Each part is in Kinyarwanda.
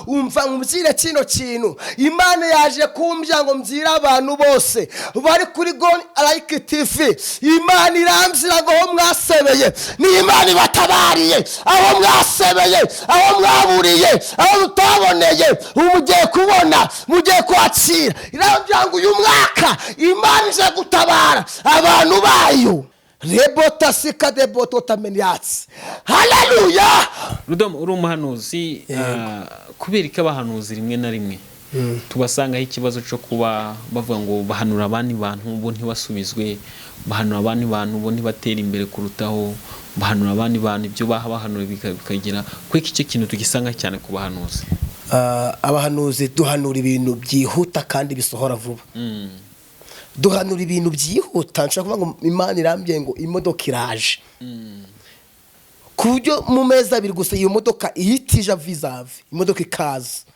umva nkubwire kino kintu. Imana yaje kumbya ngo mbyire abantu bose bari kuri Goni Like TV. Imana irambzira ngo aho mwasebeye ni Imana ibatabariye, aho mwasebeye, aho mwaburiye, aho mutaboneye umugiye kubona, mugiye kwakira. Irambwira ngo uyu mwaka Imana ije gutabara abantu bayo. Rebota sika de botota meniats. Haleluya. Rudomo uri umuhanuzi, kubera ko abahanuzi rimwe na rimwe tubasangaho ikibazo cyo kuba bavuga ngo bahanura abandi bantu bo ntibasubizwe, bahanura abandi bantu bo ntibatera imbere kurutaho, bahanura abandi bantu ibyo bahanura bikagira kweko icyo kintu tugisanga cyane ku bahanuzi. Abahanuzi duhanura ibintu byihuta kandi bisohora vuba. Duhanura ibintu byihuta, nshaka kuvuga ngo Imana irambye ngo imodoka iraje. Kubyo mu meza abiri gusa iyo modoka ihitije vizave, imodoka ikaza.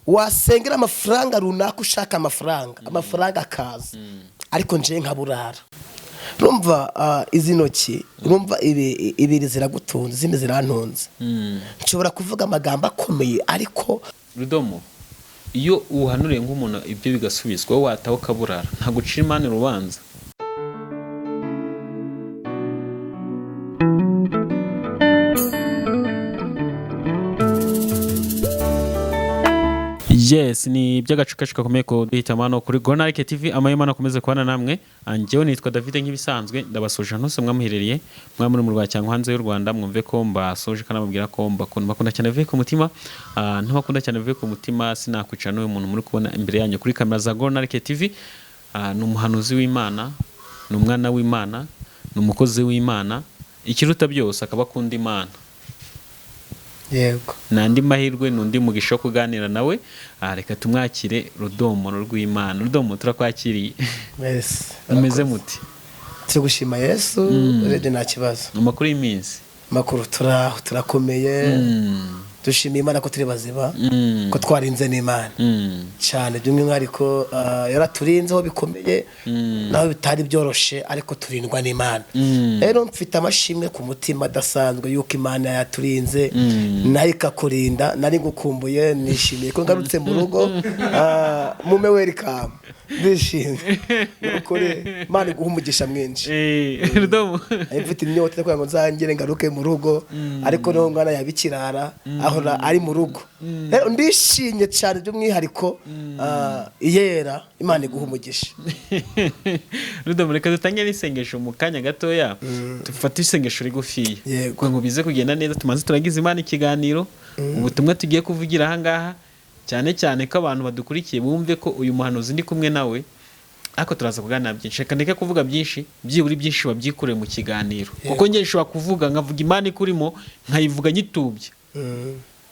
Wasengera amafaranga runaka ushaka amafaranga akaza. Ariko nje nkaburara. Rumva izi ntoki, rumva ibiri ziragutunze, izindi zirantunze. Nshobora kuvuga amagambo akomeye ariko Rudomo iyo uhanuriye nk'umuntu ibyo bigasubizwa wataho kaburara nta gucira Imana urubanza. Yes, ni by'agacukacu gakomeye ko duhitamano kuri Goni Like TV. Amayimana akomeze kubana namwe. Anjewe nitwa David nk'ibisanzwe, ndabasoje hano se mwamuherereye mwamuri mu Rwanda cyangwa hanze y'u Rwanda. Mwumve ko mbasoje kana mubwira ko bakunda cyane vuye ku mutima, ntabakunda cyane vuye ku mutima. Sinakwicara n'uyu muntu muri kubona imbere yanyu kuri kamera za Goni Like TV. Ni umuhanuzi w'Imana, ni umwana w'Imana, ni umukozi w'Imana, ikiruta byose akaba akunda Imana. Yego. Nandi mahirwe nundi mugisha kuganira nawe. Reka tumwakire Rudomo rw'Imana. Rudomo turakwakiriye. Yes. Ameze muti? Tugushima Yesu, rede nta kibazo. Amakuru y'iminsi. Makuru turakomeye. Dushimiye Imana ko turi bazima, ko twarinze n'Imana. Cyane by'umwihariko yaraturinzeho bikomeye, naho bitari byoroshe ariko turindwa n'Imana. Rero mfite amashimwe ku mutima dasanzwe yuko Imana yaturinze, nayo ikakurinda. Nari ngukumbuye, nishimiye ko ngarutse mu rugo. Mume welcome. Ndishimye. Ukuri Imana iguha umugisha mwinshi. Rudomo. Mfite imyota kugira ngo nzangire ngaruke mu rugo, ariko no ngana yabikirara ahora ari mu rugo. Rero ndishimye cyane by'umwihariko yera. Imana iguha umugisha. Rudomo reka dutangiye n'isengesho mu kanya gatoya. Tufate isengesho rigufiye ngo bize kugenda neza. Tumaze turagize Imana ikiganiro, ubutumwa tugiye kuvugira aha ngaha, cyane cyane ko abantu badukurikiye bumve ko uyu muhanuzi ndi kumwe nawe. Ako turaza kuganira byinshi, reka ndeke kuvuga byinshi, byiburi byinshi babyikure mu kiganiro. Kuko ngiye nshobora kuvuga nkavuga Imana ikurimo, nkayivuga nyitubye.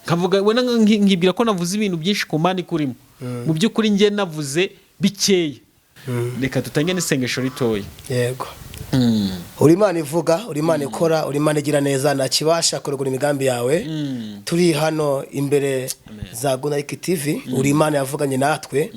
Nkavuga wena nkibwira ko navuze ibintu byinshi ku Imana ikurimo, mu by'ukuri ngiye navuze bikeya. Reka tutange n'isengesho ritoya. Yego. Uri Imana ivuga, uri Imana ikora, uri Imana igira neza, ntakibasha kurugura imigambi yawe. Turi hano imbere za Goni Like TV, uri Imana yavuganye natwe.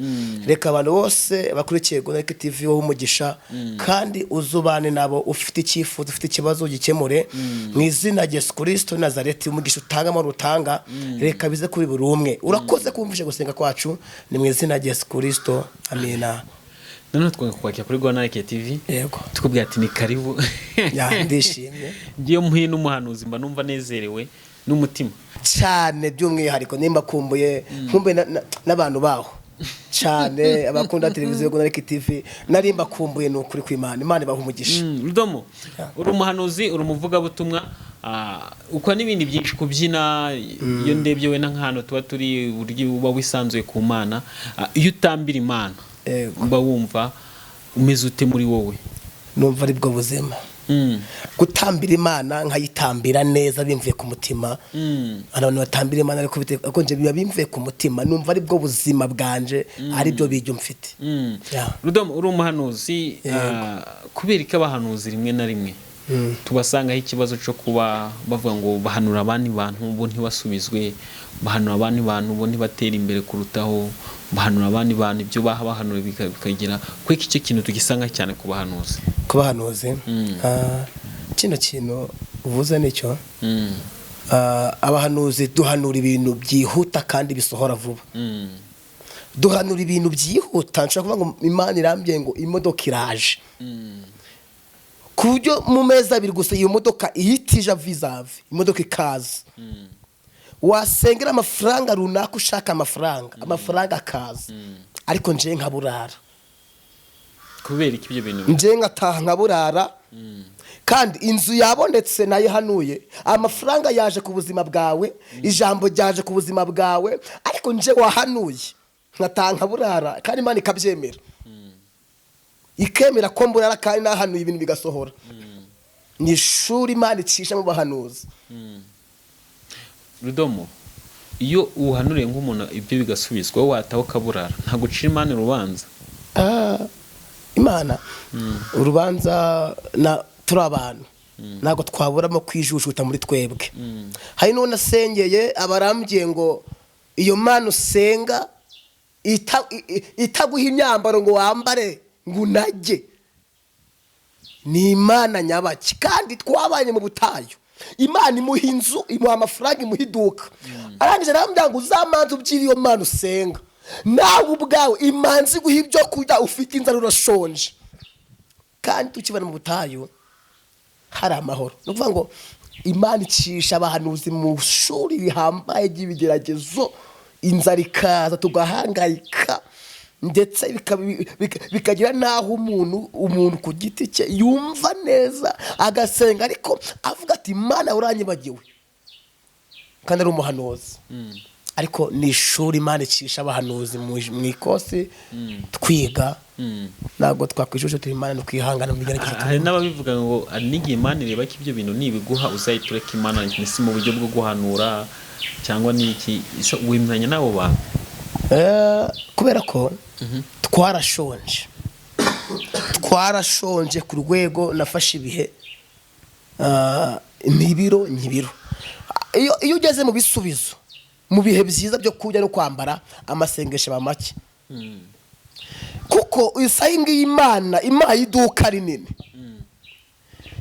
Reka abantu bose bakurikiye Goni Like TV wowe umugisha, kandi uzubane nabo. Ufite icyifuzo, ufite ikibazo gikemure mu izina rya Yesu Kristo Nazareti. Umugisha utanga amara utanga, reka bize kuri buri umwe. Urakoze kumvisha gusenga kwacu, ni mu izina rya Yesu Kristo, amina. None twakwakira kuri Goni Like TV. Yego. Tukubwira ati ni karibu. Ndishimye. Ngiye muhiye n'umuhanuzi mba numva nezerewe n'umutima cyane by'umwihariko. Nimba kumbuye n'abantu baho cyane abakunda televiziyo Goni Like TV, narimba kumbuye n'ukuri kw'Imana. Imana ibaha umugisha. Rudomo uri umuhanuzi, uri umuvuga butumwa, uko n'ibindi byinshi kubyina. Iyo ndebye we nk'ahantu tuba turi buryo uba wisanzuye ku Mana, iyo utambira Imana mba wumva umeze ute muri wowe? Numva ari bwo buzima. Gutambira Imana nkayitambira neza bimvuye ku mutima. Abantu batambira Imana ariko nje biba bimvuye ku mutima. Numva ari bwo buzima bwanje, ari byo bijyo mfite. Rudomo uri umuhanuzi, kubera ko abahanuzi rimwe na rimwe tubasangaho ikibazo cyo kuba bavuga ngo bahanura abandi bantu bo ntibasubizwe, bahanura abandi bantu bo ntibatera imbere kurutaho, bahanura abandi bantu ibyo bahanura bikagira kweko icyo kintu tugisanga cyane ku bahanuzi. Kino kintu uvuze nicyo. abahanuzi duhanura ibintu byihuta kandi bisohora vuba. Duhanura ibintu byihuta, nshaka kuvuga ngo Imana irambye ngo imodoka iraje. Ku buryo mu mezi abiri gusa iyo modoka ihitije vizavi, imodoka ikaza. Wasengera amafaranga runaka ushaka amafaranga akaza. Ariko nje nkaburara. Kubera iki ibyo bintu? Nje ngataha nkaburara. Kandi inzu yabonetse nayo hanuye, amafaranga yaje ku buzima bwawe, ijambo ryaje ku buzima bwawe, ariko nje wahanuye nkataha nkaburara, kandi Imana ikabyemera. Ikemera ko mburara kandi nahanuye ibintu bigasohora. Ni ishuri Imana icisha mu bahanuzi. Rudomo, iyo uhanuriye nk'umuntu ibyo bigasubizwa, wowe wataho kaburara, ntabwo ucira Imana urubanza? Imana urubanza turi abantu, ntabwo twaburamo kwijujuta muri twebwe. Hari n'uwo nasengeye abarambye ngo iyo Mana usenga itaguha imyambaro ngo wambare ngo unajye, ni Imana nyabaki. Kandi twabanye mu butayu, Imana imuha inzu, imuha amafaranga, imuha iduka. Arangije arambwira ngo uzamanze ubyire iyo Mana usenga, nawe ubwawe imanzi guha ibyo kurya, ufite inzara urashonje. Kandi tukibana mu butayu hari amahoro. No kuvuga ngo Imana icisha abahanuzi mu shuri rihambaye ry'ibigeragezo, inzara ikaza tugahangayika, ndetse bikagira naho umuntu ku giti cye yumva neza agasenga, ariko avuga ati Imana uranyibagiwe, kandi ari umuhanuzi. Ariko ni ishuri Imana icisha abahanuzi mu ikosi twiga. Ntabwo twakwijuje turi Imana no kwihangana mu bigeragezo. Hari n'ababivuga ngo ari n'igihe Imana ireba ko ibyo bintu nibiguha uzayitureka Imana, ni si mu buryo bwo guhanura cyangwa niki, wimenya nabo bantu? Kubera ko twarashonje ku rwego nafashe ibihe nkibiro. Iyo ugeze mu bisubizo, mu bihe byiza byo kurya no kwambara, amasengesho aba make. Kuko isahinga y'Imana impaye iduka rinini,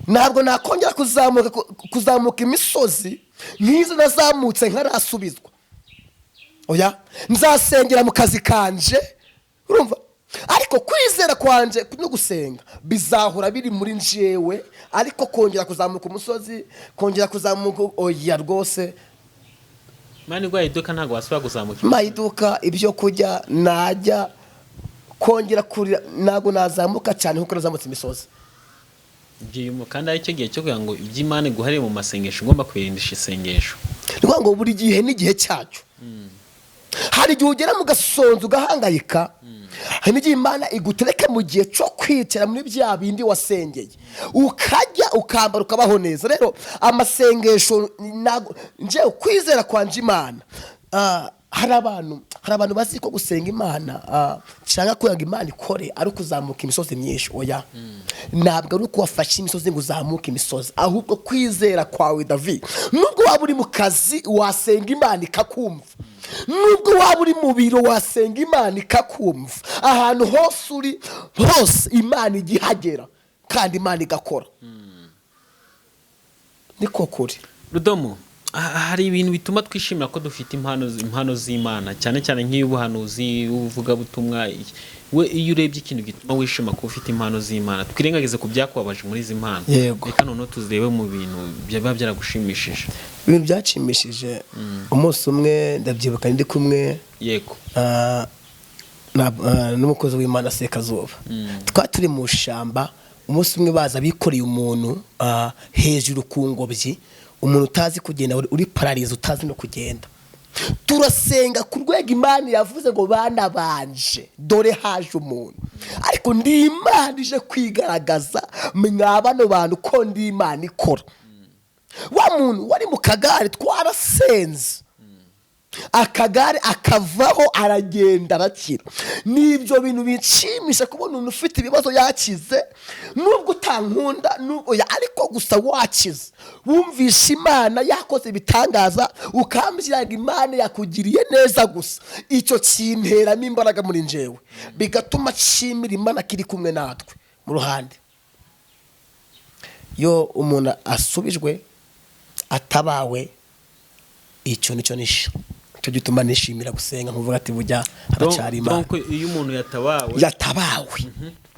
ntabwo nakongera kuzamuka imisozi nk'izo nazamutse nkarasubizwa. Oya, nzasengera mu kazi kanje, urumva? Ariko kwizera kwanje no gusenga bizahora biri muri njewe, ariko kongera kuzamuka umusozi, kongera kuzamuka, oya rwose. Mani gwa iduka ntago wasubira kuzamuka. Mayiduka ibyo kujya najya kongera kurira, ntago nazamuka cyane nkuko nazamutse imisozi. Byimo kandi ari cyo gihe cyo kugira ngo iby'Imana guhare mu masengesho ugomba kwirindisha isengesho. Rwa ngo buri gihe n'igihe cyacyo. Hari igihe ugera mu gasonzo ugahangayika, hari n'igihe Imana igutereka mu gihe cyo kwicara muri bya bindi wasengeye, ukajya ukambara ukabaho neza. Rero amasengesho nje kwizera kwanje Imana, hari abantu bazi ko gusenga Imana cyangwa kuyaga Imana ikore ari kuzamuka imisozi myinshi. Oya, ntabwo ari uko wafashe imisozi ngo uzamuke imisozi, ahubwo kwizera kwawe David, nubwo waba uri mu kazi wasenga Imana ikakumva, nubwo waba uri mu biro wasenga Imana ikakumva, ahantu hose uri hose Imana igihagera kandi Imana igakora. Niko kuri. Rudomo, hari ibintu bituma twishimira ko dufite impano z'Imana, cyane cyane nk'iy'ubuhanuzi, uvuga butumwa. We iyo urebye ikintu gituma wishima ko ufite impano z'Imana, twirengagize ku byakubabaje muri izi mpano, reka noneho tuzirebe mu bintu byaba byaragushimishije. Ibintu byacimishije, umunsi umwe ndabyibuka ndi kumwe n'umukozi w'Imana Sekazuba, twari turi mu shamba. Umunsi umwe baza bikoreye umuntu hejuru ku ngobyi, umuntu utazi kugenda, uri pararize, utazi no kugenda. Turasenga ku rwego Imana yavuze ngo bana banje dore haje umuntu, ariko ndi Imana ije kwigaragaza mwabano bantu ko ndi Imana ikora. Wa muntu wari mu kagare twarasenze, akagare akavaho aragenda arakira. Nibyo bintu binshimisha kubona umuntu ufite ibibazo yakize, nubwo utankunda, nubwo ariko gusa wakize, wumvisha Imana yakoze ibitangaza, ukambwira ngo Imana yakugiriye neza gusa. Icyo kinteramo imbaraga muri njewe, bigatuma nshimira Imana kiri kumwe natwe mu ruhande. Yo umuntu asubijwe, atabawe, icyo nicyo cyo gituma nishimira gusenga nkuvuga ati bujya haracyari Imana. Donc iyo umuntu yatabawe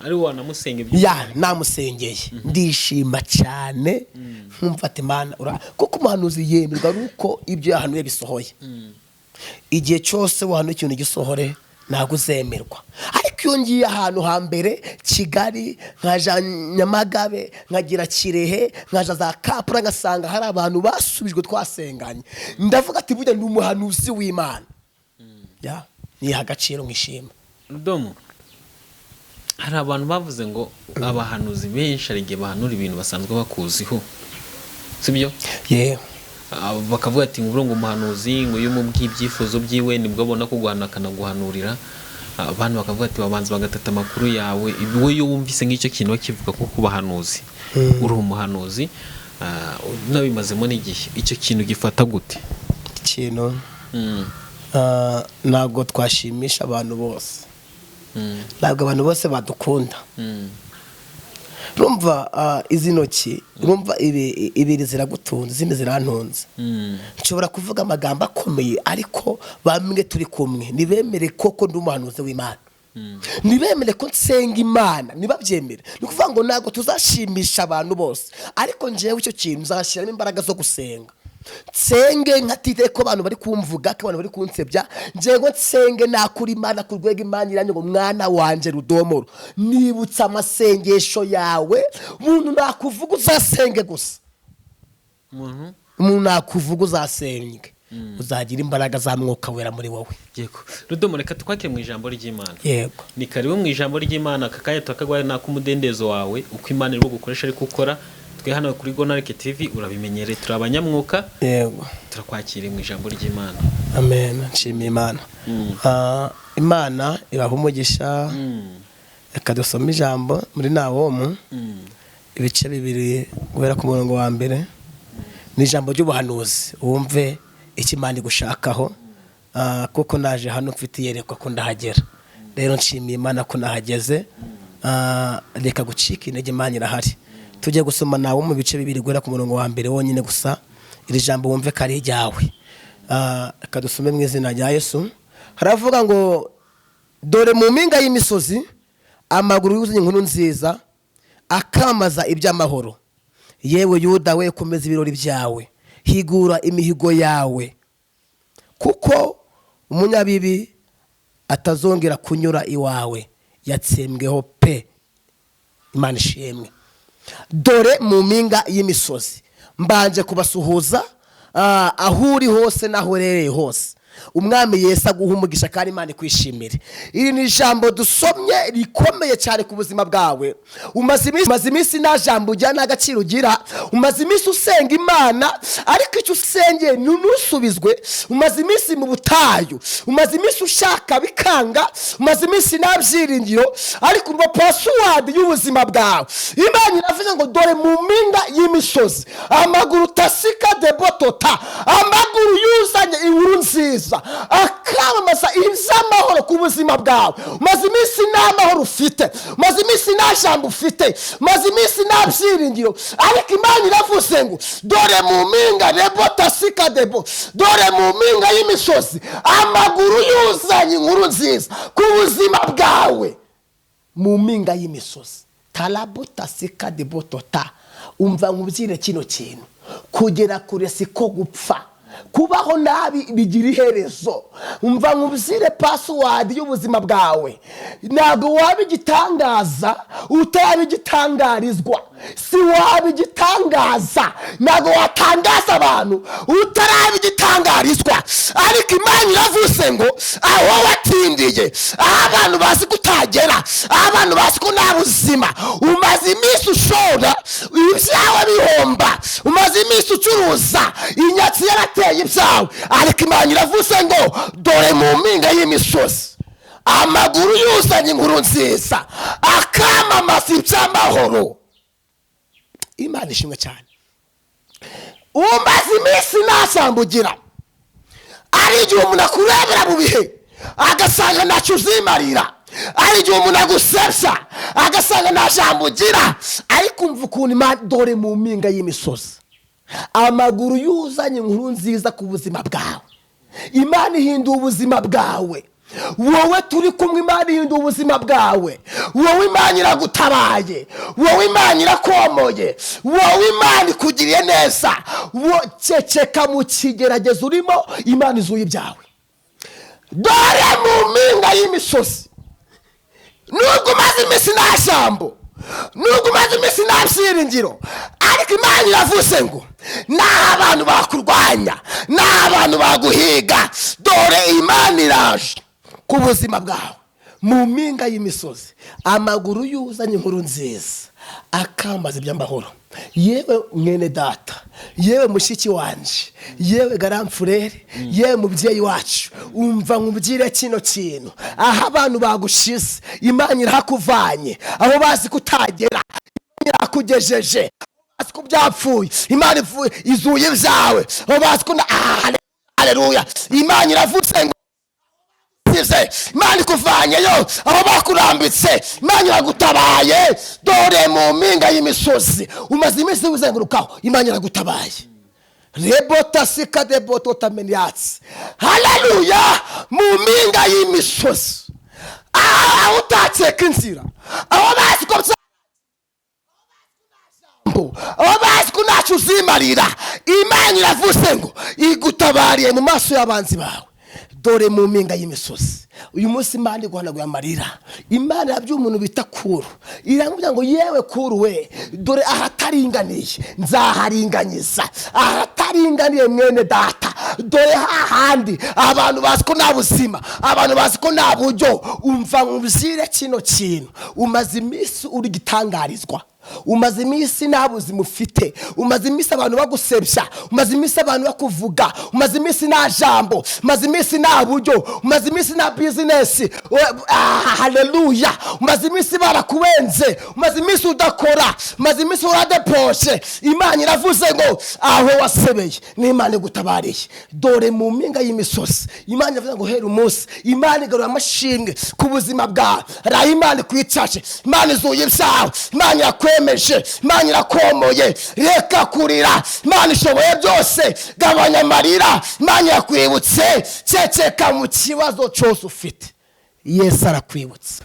ari wanamusenge namusengeye ndishima cyane nkumva ati Imana kuko umuhanuzi yemerwa ruko ibyo yahanuye bisohoye. Igihe cyose wahanuye ikintu gisohore ntabwo uzemerwa, ariko iyo ngiye ahantu hambere Kigali nkaja Nyamagabe nkagira Kirehe nkaja za Kapura ngasanga hari abantu basubijwe twasenganye, ndavuga ati burya ni umuhanuzi w'Imana. Ni agaciro ngishima. Rudomo, hari abantu bavuze ngo abahanuzi benshi ari igihe bahanura ibintu basanzwe bakuziho, sibyo? Bakavuga ati ngo umuhanuzi ngo iyo umubwiye ibyifuzo byiwe nibwo abona ko guhana akanaguhanurira. Abantu bakavuga ati babanza bagatata amakuru yawe. Wowe iyo wumvise nk'icyo kintu bakivuga ko kubahanuzi uri umuhanuzi nabimazemo n'igihe, icyo kintu gifata gute? Ikintu ntabwo twashimisha abantu bose, ntabwo abantu bose badukunda. Rumva izi ntoki, rumva ibiri ziragutunze izindi zirantunze. Nshobora kuvuga amagambo akomeye ariko bamwe turi kumwe nibemere koko ndi umuhanuzi w'Imana, nibemere ko nsenga Imana, nibabyemere. Ni kuvuga ngo ntabwo tuzashimisha abantu bose, ariko njewe icyo kintu nzashyiramo imbaraga zo gusenga. Nsenge nkatite ko abantu bari kumvuga ko abantu bari kunsebya, njyewe nsenge nakuri Imana ku rwego Imana iranye ngo mwana wanje Rudomoro nibutsa amasengesho yawe. Umuntu nakuvuga uzasenge gusa, umuntu nakuvuga uzasenge, uzagira imbaraga za Mwuka Wera muri wowe. Yego Rudomoro, reka twakire mu ijambo ry'Imana. Yego, ni karibu mu ijambo ry'Imana, kakaya twakagwaye nakumudendezo wawe uko Imana iri gukoresha ariko ukora. Twe hano kuri Gonareke TV urabimenyereye, turi abanyamwuka. Yego, turakwakira mu ijambo ry'Imana. Amen. Nshimiye Imana. Imana ibaha umugisha. Reka dusome ijambo muri Nawomu ibice 2 guhera ku murongo wa mbere. Ni ijambo ry'ubuhanuzi, wumve iki Imana igushakaho, kuko naje hano mfite yerekwa ko ndahagera. Rero nshimiye Imana ko nahageze. Reka gucika intege, Imana irahari. Tujye gusoma nawo mu bice 2 guhera ku murongo wa mbere wonyine gusa. Iri jambo wumve kari ryawe. Kadusome mu izina rya Yesu. Haravuga ngo dore mu mpinga y'imisozi amaguru yuzuye inkuru nziza akamaza iby'amahoro. Yewe Yuda we komeza ibirori byawe, higura imihigo yawe, kuko umunyabibi atazongera kunyura iwawe, yatsembweho pe. Imana ishimwe. Dore mu mpinga y'imisozi mbanje kubasuhuza aho uri hose naho urereye hose. Umwami Yesu aguha umugisha kandi Imana ikwishimire. Iri ni ijambo dusomye rikomeye cyane ku buzima bwawe. Umaze iminsi nta jambo ujya n'agaciro ugira, umaze iminsi usenga Imana ariko icyo usengeye ntusubizwe. Umaze iminsi mu butayu, umaze iminsi ushaka bikanga, umaze iminsi nta byiringiro, ariko umva password y'ubuzima bwawe. Imana iravuga ngo dore mu mpinga y'imisozi amaguru tasika de botota, amaguru yuzanye inkuru nziza akamamaza iby'amahoro ku buzima bwawe. Umaze iminsi nta mahoro ufite, umaze iminsi nta jambo ufite, umaze iminsi nta byiringiro, ariko Imana iravuze ngo dore mu mpinga rebotasika debo, dore mu mpinga y'imisozi amaguru yuzanye inkuru nziza ku buzima bwawe. Mu mpinga y'imisozi tarabotasika debo tota. Umva nkubwire kino kintu, kugera kure siko gupfa, kubaho nabi bigira iherezo. Umva nkubwire password y'ubuzima bwawe, ntabwo wabigitangaza utarabigitangarizwa. Si wabigitangaza, ntabwo watangaza abantu utarabigitangarizwa. Ariko Imana iravuze ngo aho watindiye, abantu bazi kutagera, abantu bazi ko nta buzima, umaze iminsi ushora ibyawe bihomba, umaze iminsi ucuruza inyatsi yarateye ibyawe, ariko Imana iravuze ngo dore mu mpinga y'imisozi amaguru yuzanye inkuru nziza akamamaza iby'amahoro. Imana ishimwe cyane. Umaze iminsi nta jambo ugira, ari igihe umuntu akurebera mu bihe agasanga ntacyo uzimarira, ari igihe umuntu agusebya agasanga nta jambo ugira, ariko umva ukuntu Imana dore mu mpinga y'imisozi amaguru yuzanye inkuru nziza ku buzima bwawe. Imana ihindura ubuzima bwawe. Wowe turi kumwe, Imana ihindura ubuzima bwawe. Wowe Imana iragutabaye, wowe Imana irakomoye, wowe Imana ikugiriye neza. Ceceka mu kigeragezo urimo, Imana izuye ibyawe. Dore mu mpinga y'imisozi, nubwo umaze iminsi nta jambo, nubwo umaze iminsi nta byiringiro, ariko Imana iravuze ngo nta abantu bakurwanya, nta abantu baguhiga. Dore Imana iraje ku buzima bwawe mu mpinga y'imisozi. Amaguru yuzanye inkuru nziza, akambaza iby'amahoro. Yewe mwene data, yewe mushiki wanje, yewe garamfurere, yewe mubyeyi wacu, umva nkubwire kino kintu. Aho abantu bagushize, Imana irakuvanye. Aho bazi kutagera, Imana irakugejeje. Bazi ko byapfuye, Imana izuye ibyawe. Aho bazi ko haleluya, Imana iravuze ngo Imana ikuvanyeyo. Aho bakurambitse, Imana iragutabaye. Dore mu mpinga y'imisozi umaze iminsi uzengurukaho, Imana iragutabaye. Rebota sika de botota meniats. Haleluya, mu mpinga y'imisozi. Aho utatseka inzira, aho bazi ko aho bazi ko ntacyo uzimarira, Imana iravuze ngo igutabariye mu maso y'abanzi bawe. Dore mu mpinga y'imisozi uyu munsi Imana iguhanaguye amarira. Imana yabyo umuntu bita Kuru, iramubwira ngo yewe Kuru we, dore ahataringaniye nzaharinganyiza. Ahataringaniye mwene data, dore hahandi abantu bazi ko nta buzima, abantu bazi ko nta buryo. Umva nkubwire kino kintu. Umaze iminsi uri gitangarizwa, umaze iminsi nta buzima ufite, umaze iminsi abantu bagusebya, umaze iminsi abantu bakuvuga, umaze iminsi nta jambo, umaze iminsi nta buryo, umaze iminsi nta business. Haleluya, umaze iminsi barakubenze, umaze iminsi udakora, umaze iminsi uradeposhe. Imana iravuze ngo aho wasebeye n'Imana igutabariye. Dore mu mpinga y'imisozi, Imana iravuze ngo hera umunsi, Imana igarura amashimwe ku buzima bwawe. Raho Imana ikwicaje, Imana izuye ibyawe, Imana irakwemeje, Imana irakomoye. Reka kurira, Imana ishoboye byose. Gabanya amarira, Imana irakwibutse. Ceceka mu kibazo cyose ufite, Yesu arakwibutsa.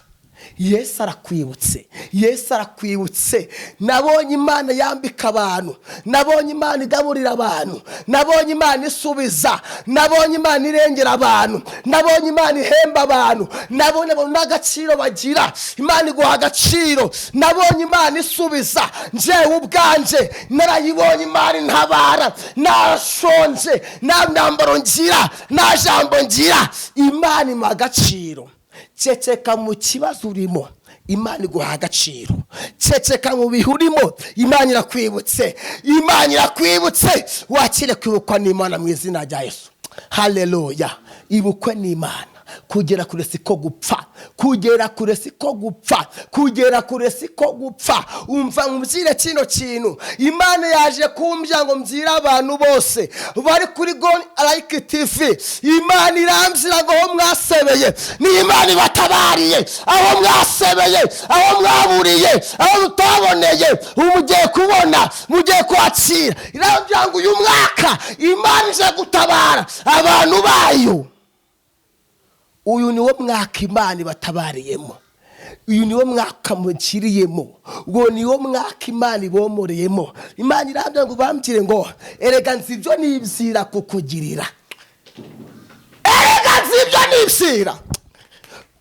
Yesu arakwibutse, Yesu arakwibutse. Nabonye Imana yambika abantu, nabonye Imana igaburira abantu, nabonye Imana isubiza, nabonye Imana irengera abantu, nabonye Imana ihemba abantu, nabonye abantu n'agaciro bagira, Imana iguha agaciro. Nabonye Imana isubiza. Njyewe ubwanje narayibonye Imana intabara. Nashonje, nta myambaro ngira, nta jambo ngira, Imana impa agaciro. Ceceka mu kibazo urimo, Imana iguha agaciro. Ceceka mu bihe urimo, Imana irakwibutse. Imana irakwibutse. Wakire kwibukwa n'Imana mu izina rya Yesu. Haleluya. Ibukwe n'Imana. Kugera kure siko gupfa, kugera kure siko gupfa, kugera kure siko gupfa. Umva nkubwire kino kintu. Imana yaje kumbya ngo mbyira abantu bose bari kuri Goni Like TV. Imana irambzira ngo aho mwasebeye ni Imana ibatabariye. Aho mwasebeye, aho mwaburiye, aho mutaboneye, umugiye kubona, mugiye kwakira. Irambwira ngo uyu mwaka Imana ije gutabara abantu bayo. Uyu niwo mwaka Imana ibatabariyemo, uyu niwo mwaka mukiriyemo, uwo niwo mwaka Imana ibomoreyemo. Imana irambwira ngo bambwire ngo erega nzibyo nibzira kukugirira, erega nzibyo nibzira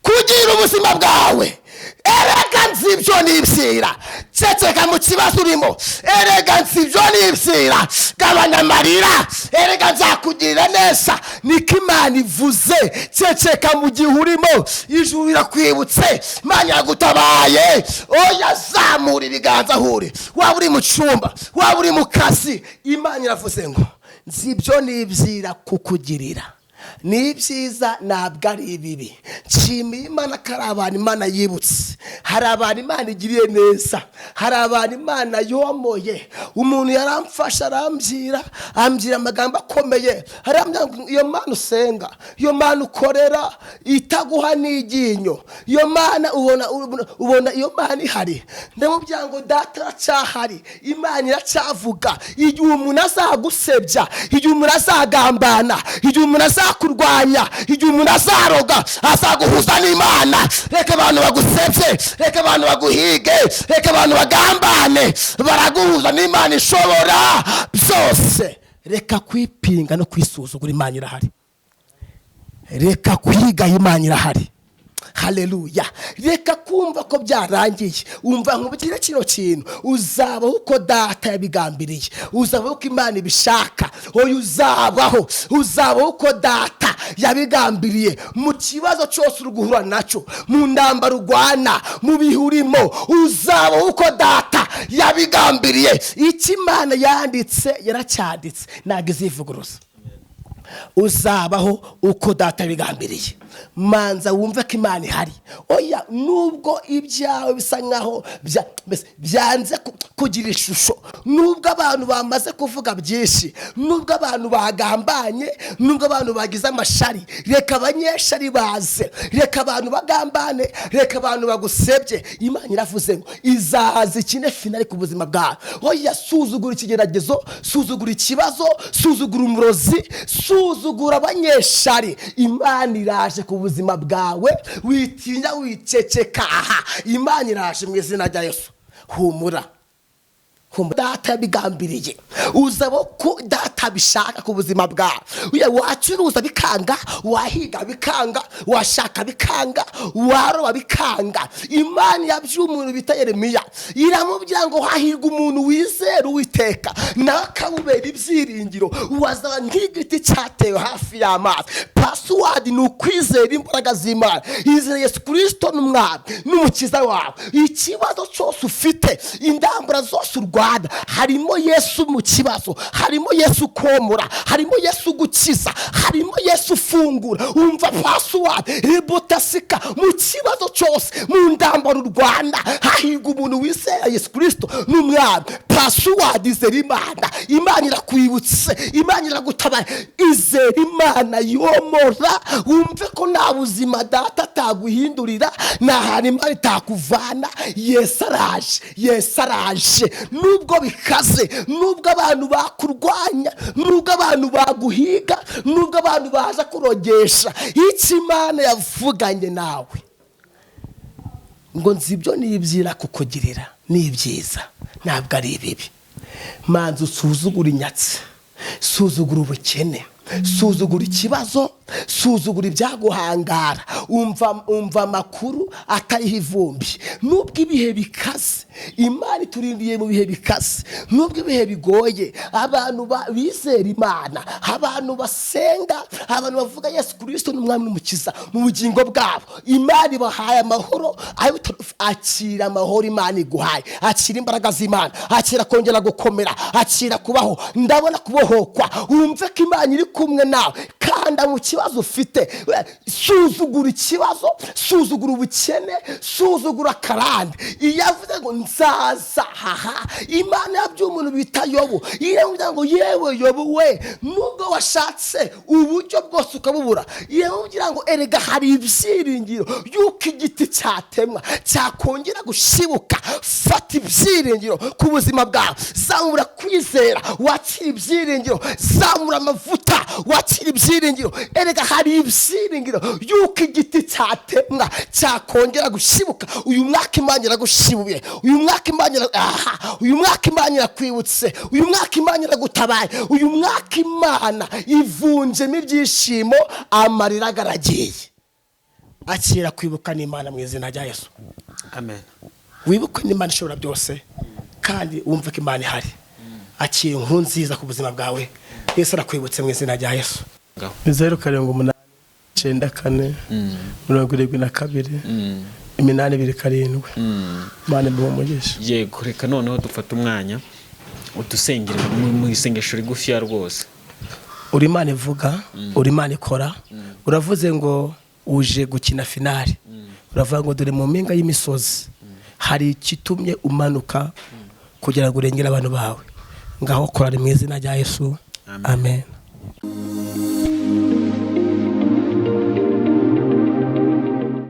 kugira ubuzima bwawe. Erega nzibyo nibzira. Ceceka mu kibazo urimo, erega nzibyo nibzira. Gabanya amarira, erega nzakugirira neza. Niko Imana ivuze. Ceceka mu gihe urimo, ijuru irakwibutse, Imana yagutabaye. Oya, zamura ibiganza hure, waba uri mu cyumba, waba uri mu kazi. Imana iravuze ngo nzibyo nibzira kukugirira, ni byiza ntabwo ari bibi. nshimiye Imana ko ari abantu Imana yibutse, hari abantu Imana igiriye neza, hari abantu Imana yomoye. Umuntu yaramfasha arambwira amagambo akomeye, arambwira ngo iyo Mana usenga, iyo Mana ukorera itaguha n'iryinyo, iyo Mana ubona iyo Mana ihari. Ndamubwira ngo data aracyahari, Imana iracyavuga. Igihe umuntu azagusebya, igihe umuntu azagambana, igihe umuntu azakurwanya, igihe umuntu azaroga, azaguhuza n'Imana. Reka abantu bagusebye, reka abantu baguhige, reka abantu bagambane, baraguhuza n'Imana ishobora byose. Reka kwipinga no kwisuzugura, Imana irahari. Reka kwiga, Imana irahari. Haleluya. Reka kumva ko byarangiye, umva nkubwire kino kintu, uzabaho uko data yabigambiriye, uzabaho uko Imana ibishaka. Oya, uzabaho uko data yabigambiriye. Mu kibazo cyose uruguhura nacyo, mu ndamba rugwana, mu bihurimo, uzabaho uko data yabigambiriye. Icyo Imana yanditse yaracyanditse, ntabwo izivuguruza. Uzabaho uko data yabigambiriye. Manza wumve ko Imana ihari. Oya, nubwo ibyawe bisa nkaho byanze kugira ishusho, nubwo abantu bamaze kuvuga byinshi, nubwo abantu bagambanye, nubwo abantu bagize amashari, reka abanyeshari baze, reka abantu bagambane, reka abantu bagusebye. Imana iravuze ngo izahaza ikine finali ku buzima bwawe. Oya, suzugura ikigeragezo, suzugura ikibazo, suzugura umurozi, suzugura abanyeshari. Imana iraje ku buzima bwawe, witinya, wiceceka. Imana iraje mu izina rya Yesu. Humura. Data yabigambiriye. Uzaba ko data bishaka ku buzima bwawe. Wacuruza bikanga, wahiga bikanga, washaka bikanga, waroba bikanga. Imana yabwiye umuntu bita Yeremiya, iramubwira ngo hahirwa umuntu wizera Uwiteka nakamubera ibyiringiro, wazaba nk'igiti cyatewe hafi y'amazi. Password ni ukwizera imbaraga z'Imana, izera Yesu Kristo n'umwami n'umukiza wawe. Ikibazo cyose ufite, indambura zose urwana, harimo Yesu mu kibazo, harimo Yesu komora, harimo Yesu gukiza, harimo Yesu fungura. Umva password ribotasika mu kibazo cyose, mu ndambaro Rwanda, hahirwa umuntu wizera Yesu Kristo n'umwami. Password izera Imana. Imana irakwibutse, Imana iragutabara. Izera Imana yomora. Wumve ko nta buzima data ataguhindurira, nta hantu Imana itakuvana. Yesu araje, Yesu araje. Nubwo bikaze, nubwo abantu bakurwanya, nubwo abantu baguhiga, nubwo abantu baza kurogesha, icyo Imana yavuganye nawe ngo nzibyo nibyira kukugirira ni ibyiza, ntabwo ari ibibi. Manza usuzugura inyatsi, suzugura ubukene, suzugura ikibazo, suzugura ibyaguhangara. Umva amakuru atariho ivumbi. Nubwo ibihe bikaze, Imana iturindiye mu bihe bikaze. Nubwo ibihe bigoye, abantu bizera Imana, abantu basenga, abantu bavuga Yesu Kristo n'umwami n'umukiza mu bugingo bwabo, Imana ibahaye amahoro. Akira amahoro Imana iguhaye, akira imbaraga z'Imana, akira kongera gukomera, akira kubaho. Ndabona kubohokwa. Wumve ko Imana iri kumwe nawe. Kanda mu kibazo ufite, suzugura ikibazo, suzugura ubukene, suzugura karande. Iyo avuze ngo nzaza, Imana yabwiye umuntu bita Yobu, iravuga ngo yewe Yobu we, nubwo washatse uburyo bwose ukabubura, iravuga ngo erega hari ibyiringiro yuko igiti cyatemwa cyakongera gushibuka. Fata ibyiringiro ku buzima bwawe, zamura kwizera, wakira ibyiringiro, zamura amavuta, wakira ibyiringiro. Erega hari ibyiringiro yuko igiti cyatemwa cyakongera gushibuka. Uyu mwaka Imana iragushibuye, uyu mwaka Imana irakwibutse, uyu mwaka Imana iragutabaye, uyu mwaka Imana ivunjemo ibyishimo, amarira agaragiye. Akira kwibuka n'Imana mu izina rya Yesu. Amen. Wibuke n'Imana ishobora byose, kandi wumve ko Imana ihari. Akira inkuru nziza ku buzima bwawe. Yesu arakwibutse mu izina rya Yesu. 0 7 8 9 Mana bumugisha. Yego, reka noneho dufata umwanya udusengere mu isengesho rigufiya rwose. Uri Imana ivuga, uri Imana ikora. Uravuze ngo uje gukina finale uravuga ngo dore mu mpinga y'imisozi hari ikitumye umanuka kugira ngo urengere abantu bawe ngaho korari mu izina rya Yesu amen.